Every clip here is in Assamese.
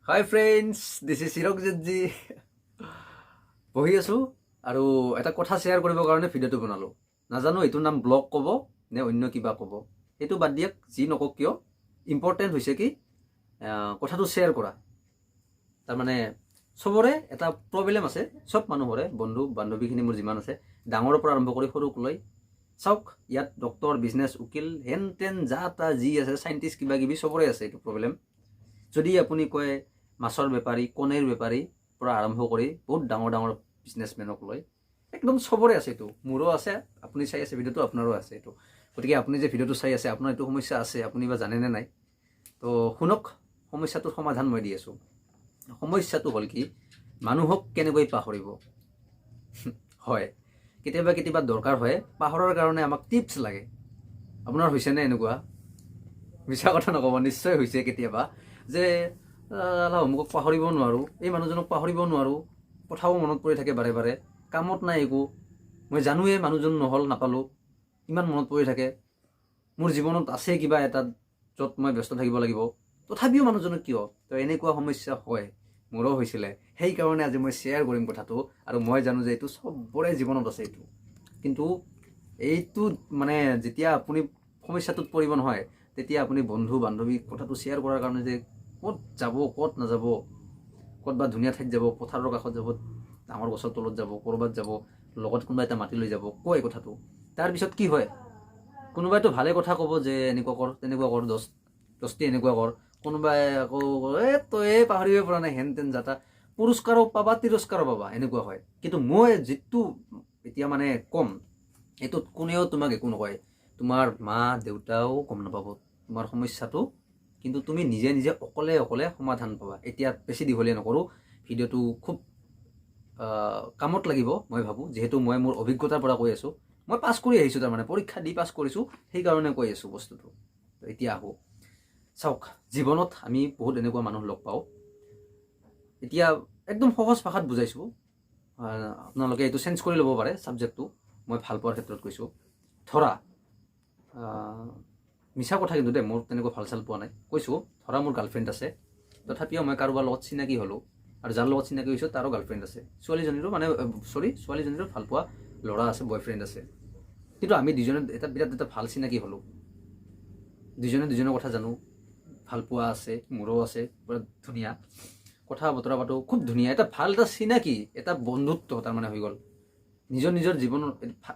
Hi friends, this is Hirak ji. বহি আছো আৰু এটা কথা শ্বেয়াৰ কৰিবৰ কাৰণে ভিডিঅ'টো বনালো। নাজানো এইটোৰ নাম ব্লগ ক'ব নে অন্য কিবা ক'ব। এইটো বাদ দিয়ক, যি নকওক কিয় ইম্পৰ্টেণ্ট হৈছে কি কথাটো শ্বেয়াৰ কৰা। তাৰমানে চবৰে এটা প্ৰব্লেম আছে, চব মানুহৰে বন্ধু বান্ধৱীখিনি মোৰ যিমান আছে, ডাঙৰৰ পৰা আৰম্ভ কৰি সৰুকলৈ চাওক। ইয়াত ডক্তৰ, বিজনেছ, উকিল, হেন তেন যা তা যি আছে, চাইণ্টিষ্ট কিবা কিবি চবৰে আছে এইটো প্ৰব্লেম। যদি আপুনি কয় মাছৰ বেপাৰী, কণীৰ বেপাৰী পৰা আৰম্ভ কৰি বহুত ডাঙৰ ডাঙৰ বিজনেছমেনক লৈ একদম চবৰে আছে এইটো, মোৰো আছে। আপুনি চাই আছে ভিডিঅ'টো, আপোনাৰো আছে এইটো। গতিকে আপুনি যে ভিডিঅ'টো চাই আছে, আপোনাৰ এইটো সমস্যা আছে, আপুনি বা জানেনে নাই? তো শুনক, সমস্যাটোৰ সমাধান মই দি আছোঁ। সমস্যাটো হ'ল কি, মানুহক কেনেকৈ পাহৰিব। হয়, কেতিয়াবা কেতিয়াবা দৰকাৰ হয়, পাহৰাৰ কাৰণে আমাক টিপছ লাগে। আপোনাৰ হৈছেনে এনেকুৱা? মিছা কথা নক'ব, নিশ্চয় হৈছে কেতিয়াবা যে অমুকক পাহৰিব নোৱাৰোঁ, এই মানুহজনক পাহৰিব নোৱাৰোঁ, কথাও মনত পৰি থাকে বাৰে বাৰে, কামত নাই একো, মই জানোৱে মানুহজন নহ'ল নাপালোঁ, ইমান মনত পৰি থাকে, মোৰ জীৱনত আছে কিবা এটা য'ত মই ব্যস্ত থাকিব লাগিব, তথাপিও মানুহজনক কিয়? তো এনেকুৱা সমস্যা হয়, মোৰো হৈছিলে। সেইকাৰণে আজি মই শ্বেয়াৰ কৰিম কথাটো, আৰু মই জানো যে এইটো চবৰে জীৱনত আছে এইটো। কিন্তু এইটো মানে যেতিয়া আপুনি সমস্যাটোত পৰিব নহয়, তেতিয়া আপুনি বন্ধু বান্ধৱীক কথাটো শ্বেয়াৰ কৰাৰ কাৰণে যে ক'ত যাব ক'ত নাযাব, ক'তবা ধুনীয়া ঠাইত যাব, পথাৰৰ কাষত যাব, ডাঙৰ গছৰ তলত যাব, ক'ৰবাত যাব, লগত কোনোবা এটা মাতি লৈ যাব, কয় কথাটো। তাৰপিছত কি হয়, কোনোবাইতো ভালে কথা ক'ব যে এনেকুৱা কৰ তেনেকুৱা কৰ, দস্তি এনেকুৱা কৰ, কোনোবাই আকৌ তই পাহৰিব পৰা নাই, হেন তেন যাতা, পুৰস্কাৰো পাবা তিৰস্কাৰো পাবা, এনেকুৱা হয়। কিন্তু মই যিটো এতিয়া মানে ক'ম, এইটোত কোনেও তোমাক একো নকয়, তোমাৰ মা দেউতাও গম নাপাব তোমাৰ সমস্যাটো, কিন্তু তুমি নিজে নিজে অকলে অকলে সমাধান পাবা। এতিয়া বেছি দীঘলীয়া নকৰোঁ, ভিডিঅ'টো খুব কামত লাগিব মই ভাবোঁ, যিহেতু মই মোৰ অভিজ্ঞতাৰ পৰা কৈ আছোঁ। মই পাছ কৰি আহিছোঁ, তাৰমানে পৰীক্ষা দি পাছ কৰিছোঁ, সেইকাৰণে কৈ আছোঁ বস্তুটো। এতিয়া আহোঁ, চাওক, জীৱনত আমি বহুত এনেকুৱা মানুহ লগ পাওঁ। এতিয়া একদম সহজ ভাষাত বুজাইছোঁ, আপোনালোকে এইটো চেঞ্জ কৰি ল'ব পাৰে ছাবজেক্টটো, মই ভাল পোৱাৰ ক্ষেত্ৰত কৈছোঁ। ধৰা মিছা কথা কিন্তু দেই, মোৰ তেনেকুৱা ভাল চাল পোৱা নাই, কৈছোঁ। ধৰা মোৰ গাৰ্লফ্ৰেণ্ড আছে, তথাপিও মই কাৰোবাৰ লগত চিনাকি হ'লোঁ, আৰু যাৰ লগত চিনাকি হৈছোঁ তাৰো গাৰ্লফ্ৰেণ্ড আছে, ছোৱালীজনীৰো ভাল পোৱা ল'ৰা আছে, বয়ফ্ৰেণ্ড আছে। কিন্তু আমি দুজনে বিৰাট এটা ভাল চিনাকি হ'লোঁ, দুজনে দুজনৰ কথা জানো, ভাল পোৱা আছে, মোৰো আছে, পুৰা ধুনীয়া কথা বতৰা পাতোঁ, খুব ধুনীয়া এটা ভাল এটা চিনাকি, এটা বন্ধুত্ব তাৰমানে হৈ গ'ল। নিজৰ নিজৰ জীৱনৰ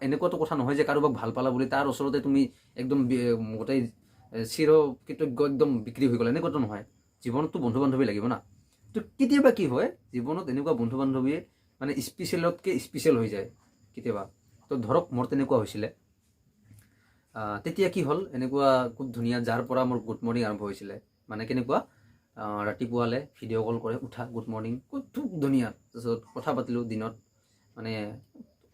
এনেকুৱাতো কথা নহয় যে কাৰোবাক ভাল পালা বুলি তাৰ ওচৰতে তুমি একদম গোটেই চিৰকৃতজ্ঞ একদম বিক্ৰী হৈ গ'ল, এনেকুৱাতো নহয়। জীৱনততো বন্ধু বান্ধৱী লাগিব না। তো কেতিয়াবা কি হয়, জীৱনত এনেকুৱা বন্ধু বান্ধৱীয়ে মানে স্পেচিয়েলতকৈ স্পেচিয়েল হৈ যায় কেতিয়াবা। তো ধৰক মোৰ তেনেকুৱা হৈছিলে। তেতিয়া কি হ'ল, এনেকুৱা খুব ধুনীয়া, যাৰ পৰা মোৰ গুড মৰ্ণিং আৰম্ভ হৈছিলে। মানে কেনেকুৱা, ৰাতিপুৱালে ভিডিঅ' কল কৰে, উঠা গুড মৰ্ণিং, খুব ধুনীয়া। তাৰপিছত কথা পাতিলোঁ দিনত, মানে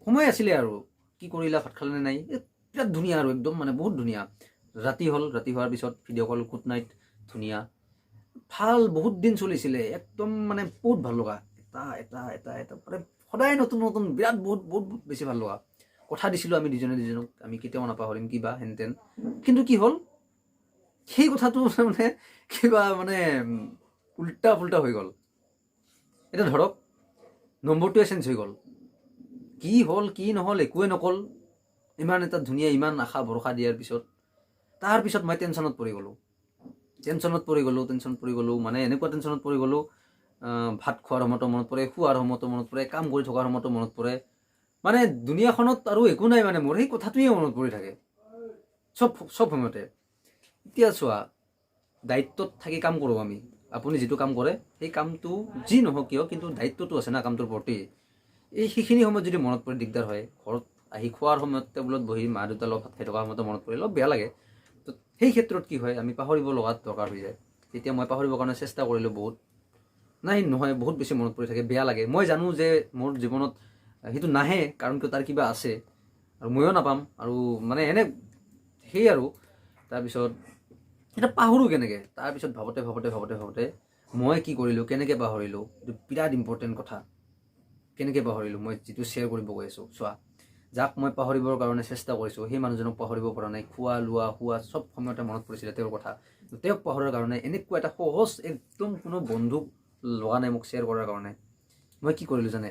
সময় আছিলে আৰু, কি কৰিলা, ভাত খালে নাই, বিৰাট ধুনীয়া আৰু একদম মানে বহুত ধুনীয়া। ৰাতি হ'ল, ৰাতি হোৱাৰ পিছত ভিডিঅ' কল, গুড নাইট, ধুনীয়া ভাল, বহুত দিন চলিছিলে, একদম মানে বহুত ভাল লগা, এটা এটা এটা এটা মানে সদায় নতুন নতুন, বিৰাট বহুত বহুত বেছি ভাল লগা। কথা দিছিলোঁ আমি দুজনে দুজনক, আমি কেতিয়াও নাপাহৰিম কিবা হেন তেন। কিন্তু কি হ'ল, সেই কথাটো মানে কিবা মানে উল্টা পুল্টা হৈ গ'ল। এতিয়া ধৰক নম্বৰটোৱে চেঞ্জ হৈ গ'ল, কি হ'ল কি নহ'ল একোৱে নক'ল। ইমান এটা ধুনীয়া, ইমান আশা ভৰসা দিয়াৰ পিছত, তাৰপিছত মই টেনশ্যনত পৰি গ'লোঁ, মানে এনেকুৱা টেনশ্যনত পৰি গ'লোঁ, ভাত খোৱাৰ সময়তো মনত পৰে, খোৱাৰ সময়তো মনত পৰে, কাম কৰি থকাৰ সময়তো মনত পৰে, মানে দুনিয়াখনত আৰু একো নাই, মানে মোৰ সেই কথাটোৱে মনত পৰি থাকে চব সময়তে। এতিয়া চোৱা, দায়িত্বত থাকি কাম কৰোঁ আমি, আপুনি যিটো কাম কৰে সেই কামটো যি নহওক কিয়, কিন্তু দায়িত্বটো আছে না কামটোৰ প্ৰতি। সেইখিনি সময়ত যদি মনত পৰি দিগদাৰ হয়, ঘৰত আহি খোৱাৰ সময়ত টেবুলত বহি মা দেউতাৰ লগত ভাত খাই থকাৰ সময়তো মনত পৰিলে অলপ বেয়া লাগে। তো সেই ক্ষেত্ৰত কি হয়, আমি পাহৰিব লগাত দৰকাৰ হৈ যায়। তেতিয়া মই পাহৰিবৰ কাৰণে চেষ্টা কৰিলোঁ বহুত, নাই নহয়, বহুত বেছি মনত পৰি থাকে, বেয়া লাগে। মই জানো যে মোৰ জীৱনত সেইটো নাহে, কাৰণ কিয় তাৰ কিবা আছে, আৰু ময়ো নাপাম, আৰু মানে এনে সেই আৰু। তাৰপিছত এটা পাহৰোঁ কেনেকৈ, তাৰপিছত ভাবোঁতে মই কি কৰিলোঁ, কেনেকৈ পাহৰিলোঁ, এইটো বিৰাট ইম্পৰ্টেণ্ট কথা। কেনেকৈ পাহৰিলোঁ, মই যিটো শ্বেয়াৰ কৰিব গৈ আছোঁ। চোৱা, যাক মই পাহৰিবৰ কাৰণে চেষ্টা কৰিছোঁ, সেই মানুহজনক পাহৰিব পৰা নাই। খোৱা লোৱা শোৱা চব সময়তে মনত পৰিছিলে তেওঁৰ কথা। তেওঁক পাহৰাৰ কাৰণে এনেকুৱা এটা সহজ, একদম কোনো বন্ধুক লগা নাই মোক শ্বেয়াৰ কৰাৰ কাৰণে। মই কি কৰিলোঁ জানে,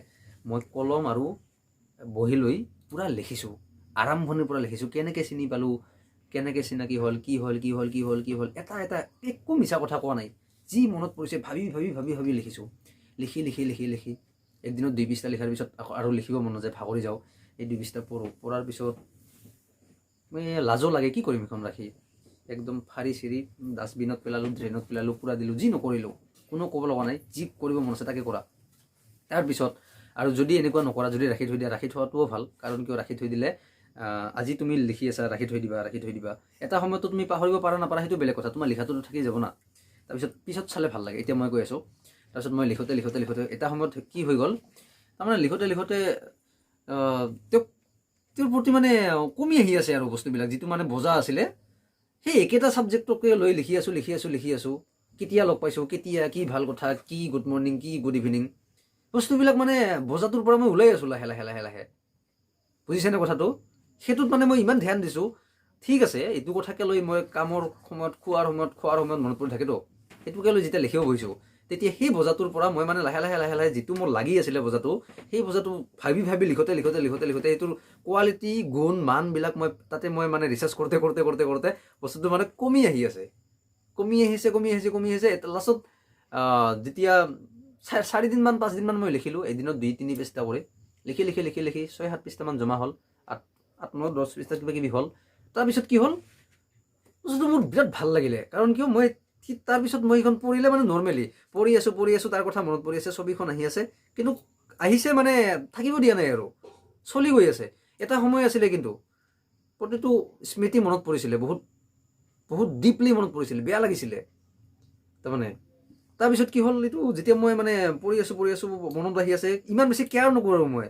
মই কলম আৰু বহি লৈ পূৰা লিখিছোঁ, আৰম্ভণিৰ পৰা লিখিছোঁ, কেনেকৈ চিনি পালোঁ, কেনেকৈ চিনাকি হ'ল, কি হ'ল, এটা এটা একো মিছা কথা কোৱা নাই, যি মনত পৰিছে ভাবি ভাবি ভাবি ভাবি লিখিছোঁ। লিখি লিখি লিখি লিখি একদিনত 2 পৃষ্ঠা লিখাৰ পিছত আৰু লিখিব মন নাযায়, ভাগৰি যাওঁ। এই 2 পৃষ্ঠা পঢ়াৰ পিছত মই লাজো লাগে, কি কৰিম এখন ৰাখি, একদম ফাৰি চিৰি ডাষ্টবিনত পেলালোঁ, ড্ৰেইনত পেলালোঁ, পূৰা দিলোঁ, যি নকৰিলোঁ, কোনো ক'ব লগা নাই, যি কৰিব মন আছে তাকে কৰা। তাৰপিছত আৰু যদি এনেকুৱা নকৰা, যদি ৰাখি থৈ দিয়া, ৰাখি থোৱাটোও ভাল, কাৰণ কিয় ৰাখি থৈ দিলে আজি তুমি লিখি আছা, ৰাখি থৈ দিবা, এটা সময়তো তুমি পাহৰিব পাৰা নাপাৰা সেইটো বেলেগ কথা, তোমাৰ লিখাটোতো থাকি যাব না। তাৰপিছত পিছত চালে ভাল লাগে, এতিয়া মই কৈ আছোঁ। তাৰপিছত মই লিখোঁতে এটা সময়ত কি হৈ গ'ল, তাৰমানে লিখোঁতে তেওঁৰ প্ৰতি মানে কমি আহি আছে আৰু বস্তুবিলাক, যিটো মানে বজা আছিলে, সেই একেটা ছাবজেক্টকে লৈ লিখি আছোঁ। কেতিয়া লগ পাইছোঁ, কেতিয়া, কি ভাল কথা, কি গুড মৰ্ণিং, কি গুড ইভিনিং, বস্তুবিলাক মানে বজাটোৰ পৰা মই ওলাই আছোঁ লাহে লাহে। বুজিছেনে কথাটো? সেইটোত মানে মই ইমান ধ্যান দিছোঁ। ঠিক আছে, এইটো কথাকে লৈ মই কামৰ সময়ত, খোৱাৰ সময়ত মনত পৰি থাকেতো, সেইটোকে লৈ যেতিয়া লিখিব বহিছোঁ, তেতিয়া সেই বজাটোৰ পৰা মই মানে লাহে লাহে যিটো মোৰ লাগি আছিলে বজাটো, সেই বজাটো ভাবি ভাবি লিখোঁতে সেইটোৰ কোৱালিটি, গুণ, মানবিলাক তাতে মই মানে ৰিচাৰ্চ কৰোঁতে বস্তুটো মানে কমি আহিছে। লাষ্টত যেতিয়া 4 দিনমান 5 দিনমান মই লিখিলোঁ, এদিনত 2-3 পৃষ্ঠা কৰি লিখি 6-7 পৃষ্ঠামান জমা হ'ল, 8-9-10 পৃষ্ঠা কিবা কিবি হ'ল। তাৰপিছত কি হ'ল, বস্তুটো মোৰ বিৰাট ভাল লাগিলে, কাৰণ কিয় মই তাৰপিছত মই এইখন পঢ়িলে মানে নৰ্মেলি পঢ়ি আছোঁ, তাৰ কথা মনত পৰি আছে, ছবিখন আহি আছে, কিন্তু আহিছে মানে থাকিব দিয়া নাই আৰু চলি গৈ আছে। এটা সময় আছিলে কিন্তু প্ৰতিটো স্মৃতি মনত পৰিছিলে, বহুত ডিপলি মনত পৰিছিলে, বেয়া লাগিছিলে তাৰমানে। তাৰপিছত কি হ'ল, এইটো যেতিয়া মই মানে পঢ়ি আছোঁ, মনত আহি আছে, ইমান বেছি কেয়াৰ নকৰোঁ মই,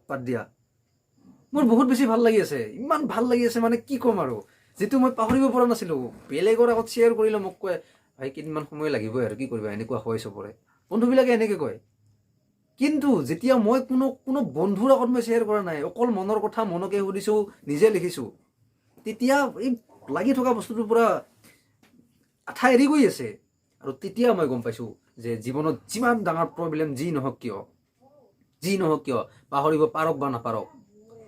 বাদ দিয়া, মোৰ বহুত বেছি ভাল লাগি আছে, ইমান ভাল লাগি আছে মানে কি ক'ম আৰু, যিটো মই পাহৰিব পৰা নাছিলোঁ। বেলেগৰ আগত শ্বেয়াৰ কৰিলে মোক কয়, ভাই কেইদিনমান সময় লাগিবই আৰু, কি কৰিবা, এনেকুৱা হয় চবৰে, বন্ধুবিলাকে এনেকৈ কয়। কিন্তু যেতিয়া মই কোনো বন্ধুৰ আগত মই শ্বেয়াৰ কৰা নাই, অকল মনৰ কথা মনকে সুধিছোঁ, নিজে লিখিছোঁ, তেতিয়া এই লাগি থকা বস্তুটোৰ পৰা আঠা এৰি গৈ আছে। আৰু তেতিয়া মই গম পাইছোঁ যে জীৱনত যিমান ডাঙৰ প্ৰব্লেম যি নহওক কিয়, পাহৰিব পাৰক বা নাপাৰক,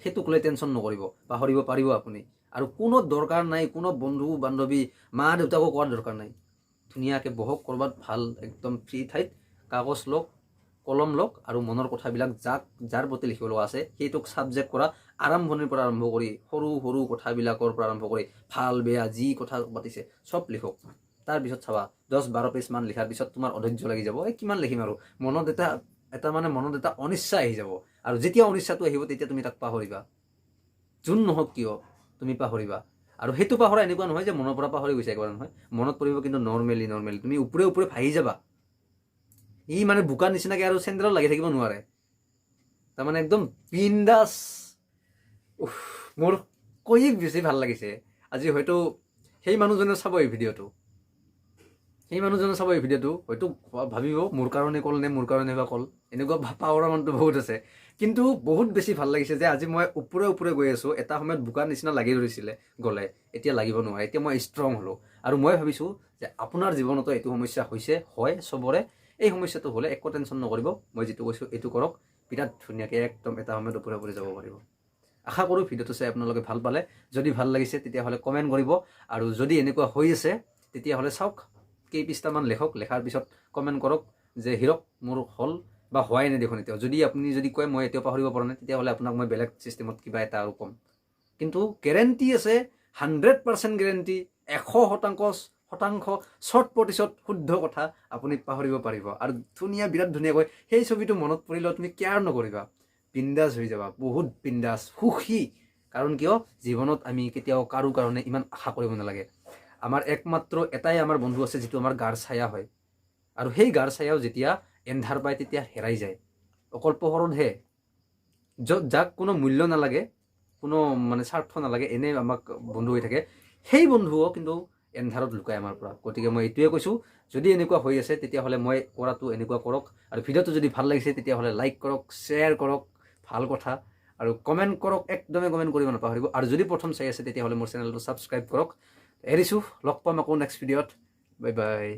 সেইটোক লৈ টেনশ্যন নকৰিব, পাহৰিব পাৰিব আপুনি। আৰু কোনো দৰকাৰ নাই, কোনো বন্ধু বান্ধৱী, মা দেউতাকো কোৱাৰ দৰকাৰ নাই। ধুনীয়াকৈ বহক ক'ৰবাত ভাল একদম ফ্ৰী ঠাইত, কাগজ লওক, কলম লওক, আৰু মনৰ কথাবিলাক যাৰ প্ৰতি লিখিব লগা আছে সেইটোক ছাবজেক্ট কৰা, আৰম্ভণিৰ পৰা আৰম্ভ কৰি সৰু কথাবিলাকৰ পৰা আৰম্ভ কৰি ভাল বেয়া যি কথা পাতিছে চব লিখক। তাৰপিছত চাবা 10-12 পেজমান লিখাৰ পিছত তোমাৰ অধৈৰ্য লাগি যাব, কিমান লিখিম আৰু, মনত এটা অনিচ্ছা আহি যাব। আৰু যেতিয়া অনিচ্ছাটো আহিব তেতিয়া তুমি তাক পাহৰিবা, যোন নহওক কিয় তুমি পাহৰিবা। আৰু সেইটো পাহৰা এনেকুৱা নহয় যে মনৰ পৰা পাহৰি গৈছে, একবাৰ নহয়, মনত পৰিব, কিন্তু নৰ্মেলি তুমি ওপৰে ভাহি যাবা। ই মানে বোকাৰ নিচিনাকৈ আৰু চেণ্ডেলত লাগি থাকিব নোৱাৰে, তাৰমানে একদম বিন্দাছ। মোৰ কৈ বেছি ভাল লাগিছে আজি। হয়তো সেই মানুহজনে চাব এই ভিডিঅ'টো, হয়তো ভাবিব মোৰ কাৰণে কল নে মোৰ কাৰণে বা কল, এনেকুৱা পাহৰা মানুহটো বহুত আছে। কিন্তু বহুত বেছি ভাল লাগিছে যে আজি মই ওপৰে গৈ আছোঁ। এটা সময়ত বোকাৰ নিচিনা লাগি ধৰিছিলে গ'লে, এতিয়া লাগিব নোৱাৰে, এতিয়া মই ষ্ট্ৰং হ'লোঁ। আৰু মই ভাবিছোঁ যে আপোনাৰ জীৱনতো এইটো সমস্যা হয় চবৰে। এই সমস্যাটো হ'লে একো টেনশ্যন নকৰিব, মই যিটো কৈছোঁ এইটো কৰক, বিৰাট ধুনীয়াকৈ একদম এটা সময়ত ওপৰে যাব পাৰিব। আশা কৰোঁ ভিডিঅ'টো চাই আপোনালোকে ভাল পালে। যদি ভাল লাগিছে তেতিয়াহ'লে কমেণ্ট কৰিব, আৰু যদি এনেকুৱা হৈ আছে তেতিয়াহ'লে চাওক কেইপৃষ্ঠামান লিখক, লিখাৰ পিছত কমেণ্ট কৰক যে হিৰক মোৰ হ'ল বা হোৱাই নাই দেখোন এতিয়াও। যদি আপুনি কয় মই এতিয়াও পাহৰিব পৰা নাই, তেতিয়াহ'লে আপোনাক মই বেলেগ ছিষ্টেমত কিবা এটা আৰু ক'ম। কিন্তু গেৰেণ্টি আছে, 100% গেৰেণ্টি, 100% শুদ্ধ কথা আপুনি পাহৰিব পাৰিব। আৰু বিৰাট ধুনীয়াকৈ সেই ছবিটো মনত পৰিলেও তুমি কেয়াৰ নকৰিবা, বিন্দাছ হৈ যাবা, বহুত বিন্দাছ, সুখী। কাৰণ কিয়, জীৱনত আমি কেতিয়াও কাৰো কাৰণে ইমান আশা কৰিব নালাগে। আমাৰ একমাত্ৰ এটাই আমাৰ বন্ধু আছে, যিটো আমাৰ গাৰ ছায়া হয়। আৰু সেই গাৰ ছায়াও যেতিয়া এন্ধাৰ পায় তেতিয়া হেৰাই যায়। অকল পোহৰতহে, যাক কোনো মূল্য নালাগে, কোনো মানে স্বাৰ্থ নালাগে, এনেই আমাক বন্ধু হৈ থাকে, সেই বন্ধুও কিন্তু এন্ধাৰত লুকায় আমাৰ পৰা। গতিকে মই এইটোৱে কৈছোঁ, যদি এনেকুৱা হৈ আছে তেতিয়াহ'লে মই কৰাটো এনেকুৱা কৰক। আৰু ভিডিঅ'টো যদি ভাল লাগিছে তেতিয়াহ'লে লাইক কৰক, শ্বেয়াৰ কৰক, ভাল কথা, আৰু কমেণ্ট কৰক, একদমেই কমেণ্ট কৰিব নাপাহৰিব। আৰু যদি প্ৰথম চাই আছে তেতিয়াহ'লে মোৰ চেনেলটো ছাবস্ক্ৰাইব কৰক। এৰিছোঁ, লগ পাম আকৌ নেক্সট ভিডিঅ'ত, বাই বাই।